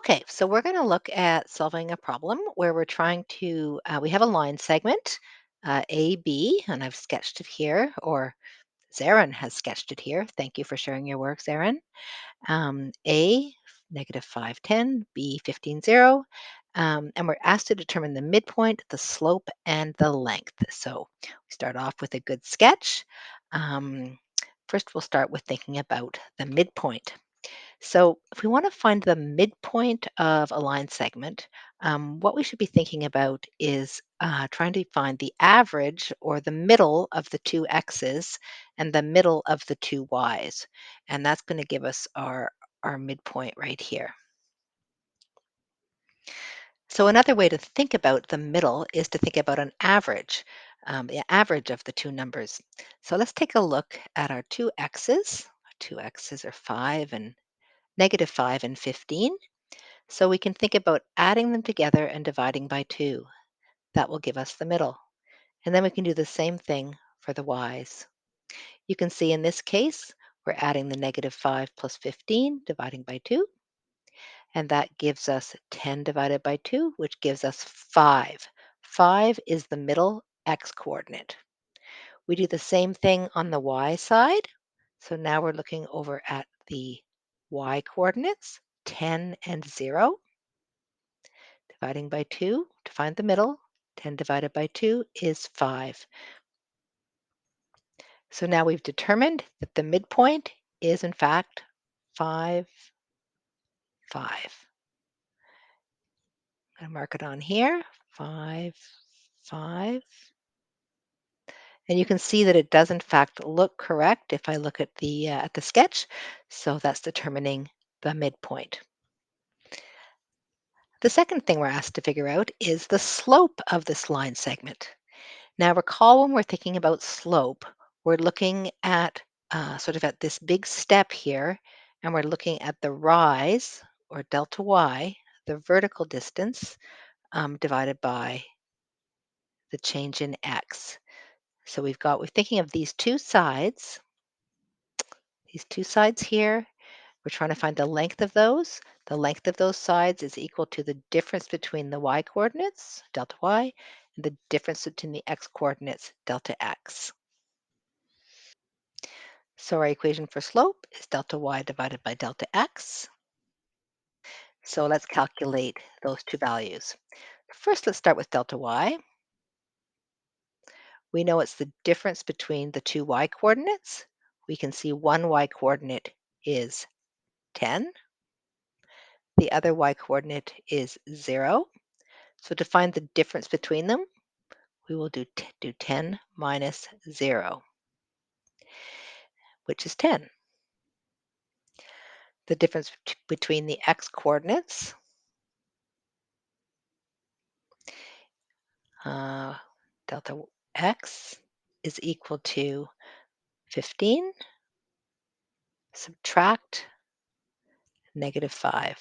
Okay, so we're going to look at solving a problem where we're trying to, we have a line segment, AB, and I've sketched it here, or Zarin has sketched it here. Thank you for sharing your work, Zarin. A, negative 5, 10, B, 15, 0. And we're asked to determine the midpoint, the slope, and the length. So we start off with a good sketch. Um, First, we'll start with thinking about the midpoint. So, if we want to find the midpoint of a line segment, what we should be thinking about is trying to find the average or the middle of the two x's and the middle of the two y's. And that's going to give us our midpoint right here. So, another way to think about the middle is to think about an average, the average of the two numbers. So, let's take a look at our two x's. Our two x's are 5 and negative 5 and 15. So we can think about adding them together and dividing by 2. That will give us the middle. And then we can do the same thing for the y's. You can see in this case, we're adding the negative 5 plus 15, dividing by 2, and that gives us 10 divided by 2, which gives us 5. 5 is the middle x coordinate. We do the same thing on the y side. So now we're looking over at the y coordinates, 10 and 0. Dividing by 2 to find the middle. 10 divided by 2 is 5. So now we've determined that the midpoint is in fact 5, 5. I'm going to mark it on here, 5, 5. And you can see that it does in fact look correct if I look at the sketch. So that's determining the midpoint. The second thing we're asked to figure out is the slope of this line segment. Now, recall when we're thinking about slope, we're looking at sort of at this big step here, and we're looking at the rise or delta y, the vertical distance, divided by the change in x. So we're thinking of these two sides here. We're trying to find the length of those. The length of those sides is equal to the difference between the y coordinates, delta y, and the difference between the x coordinates, delta x. So our equation for slope is delta y divided by delta x. So let's calculate those two values. First, let's start with delta y. We know it's the difference between the two y coordinates. We can see one y coordinate is 10. The other y coordinate is 0. So to find the difference between them, we will do 10 minus 0, which is 10. The difference between the x coordinates, uh, delta x is equal to 15, subtract negative 5.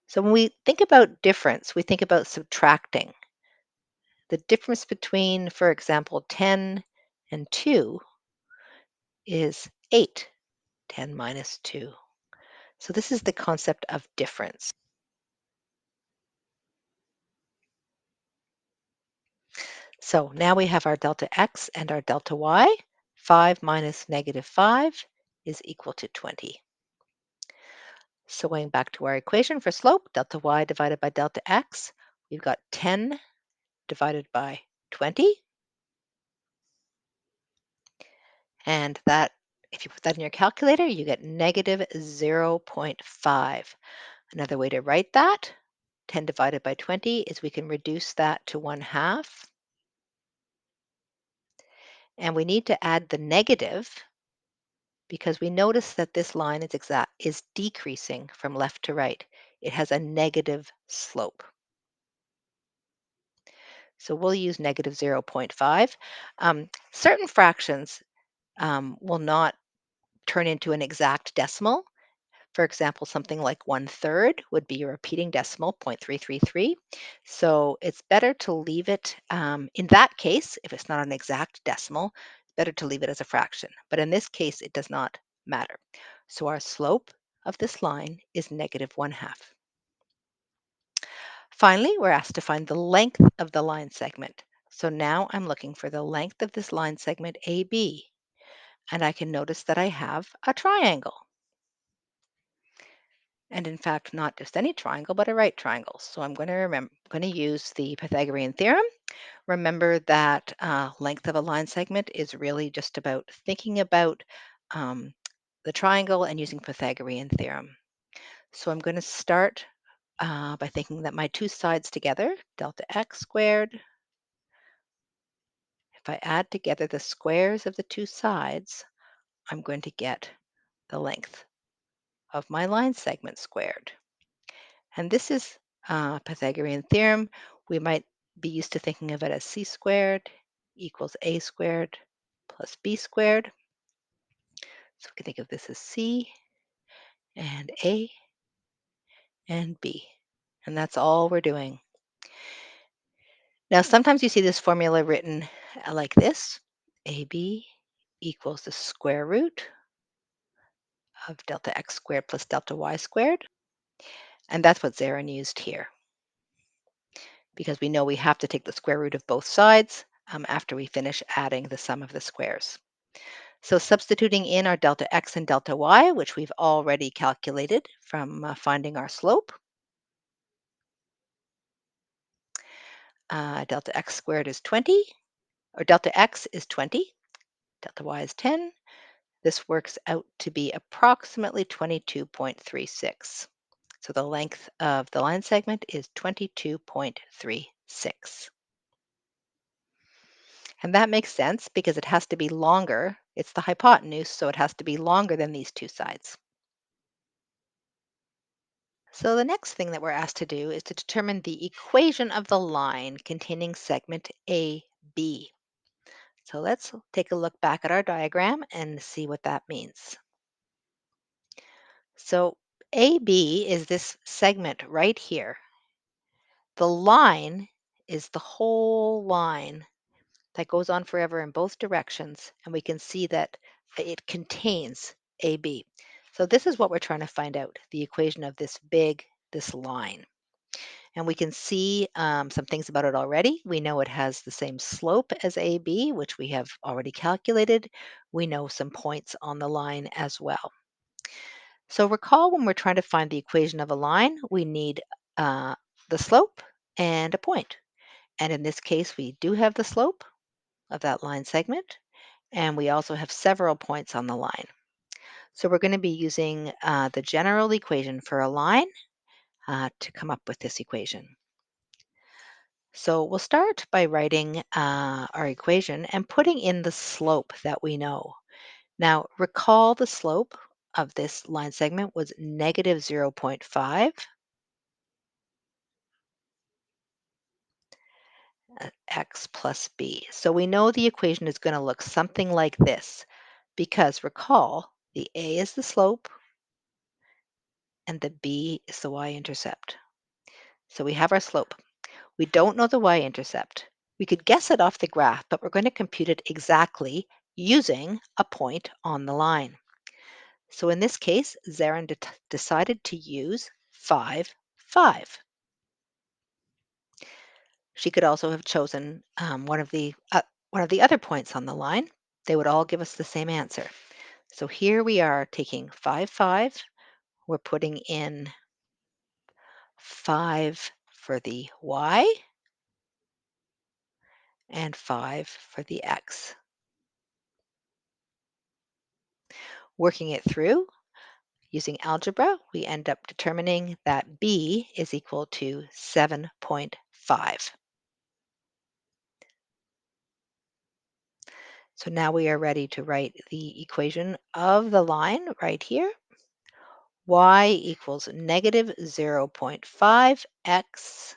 So when we think about difference, we think about subtracting. The difference between, for example, 10 and 2 is 8, 10 minus 2. So this is the concept of difference. So now we have our delta x and our delta y. 5 minus negative 5 is equal to 20. So going back to our equation for slope, delta y divided by delta x, we've got 10 divided by 20. And that, if you put that in your calculator, you get negative 0.5. Another way to write that, 10 divided by 20, is we can reduce that to 1/2. And we need to add the negative because we notice that this line is decreasing from left to right. It has a negative slope. So we'll use negative 0.5. Certain fractions will not turn into an exact decimal. For example, something like 1/3 would be a repeating decimal, 0.333. So it's better to leave it, in that case, if it's not an exact decimal, it's better to leave it as a fraction. But in this case, it does not matter. So our slope of this line is negative 1/2. Finally, we're asked to find the length of the line segment. So now I'm looking for the length of this line segment AB, and I can notice that I have a triangle. And in fact, not just any triangle, but a right triangle. So I'm going to use the Pythagorean theorem. Remember that length of a line segment is really just about thinking about um, the triangle and using Pythagorean theorem. So I'm going to start by thinking that my two sides together, delta x squared, if I add together the squares of the two sides, I'm going to get the length of my line segment squared. And this is Pythagorean theorem. We might be used to thinking of it as c squared equals a squared plus b squared. So we can think of this as c and a and b. And that's all we're doing. Now, sometimes you see this formula written like this. AB equals the square root of delta x squared plus delta y squared. And that's what Zarin used here, because we know we have to take the square root of both sides after we finish adding the sum of the squares. So substituting in our delta x and delta y, which we've already calculated from finding our slope, delta x squared is 20, or delta x is 20, delta y is 10. This works out to be approximately 22.36. So the length of the line segment is 22.36. And that makes sense because it has to be longer. It's the hypotenuse, so it has to be longer than these two sides. So the next thing that we're asked to do is to determine the equation of the line containing segment AB. So let's take a look back at our diagram and see what that means. So AB is this segment right here. The line is the whole line that goes on forever in both directions, and we can see that it contains AB. So this is what we're trying to find out, the equation of this line. And we can see some things about it already. We know it has the same slope as AB, which we have already calculated. We know some points on the line as well. So recall, when we're trying to find the equation of a line, we need uh, the slope and a point. And in this case, we do have the slope of that line segment, and we also have several points on the line. So we're going to be using the general equation for a line to come up with this equation. So we'll start by writing our equation and putting in the slope that we know. Now, recall the slope of this line segment was negative 0.5 x plus b. So we know the equation is going to look something like this, because recall, the a is the slope and the b is the y-intercept. So we have our slope. We don't know the y-intercept. We could guess it off the graph, but we're going to compute it exactly using a point on the line. So in this case, Zarin decided to use 5, 5. She could also have chosen one of the other points on the line. They would all give us the same answer. So here we are taking 5, 5. We're putting in 5 for the y and 5 for the x. Working it through using algebra, we end up determining that b is equal to 7.5. So now we are ready to write the equation of the line right here. Y equals negative 0.5x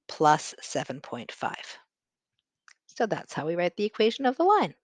plus 7.5. So that's how we write the equation of the line.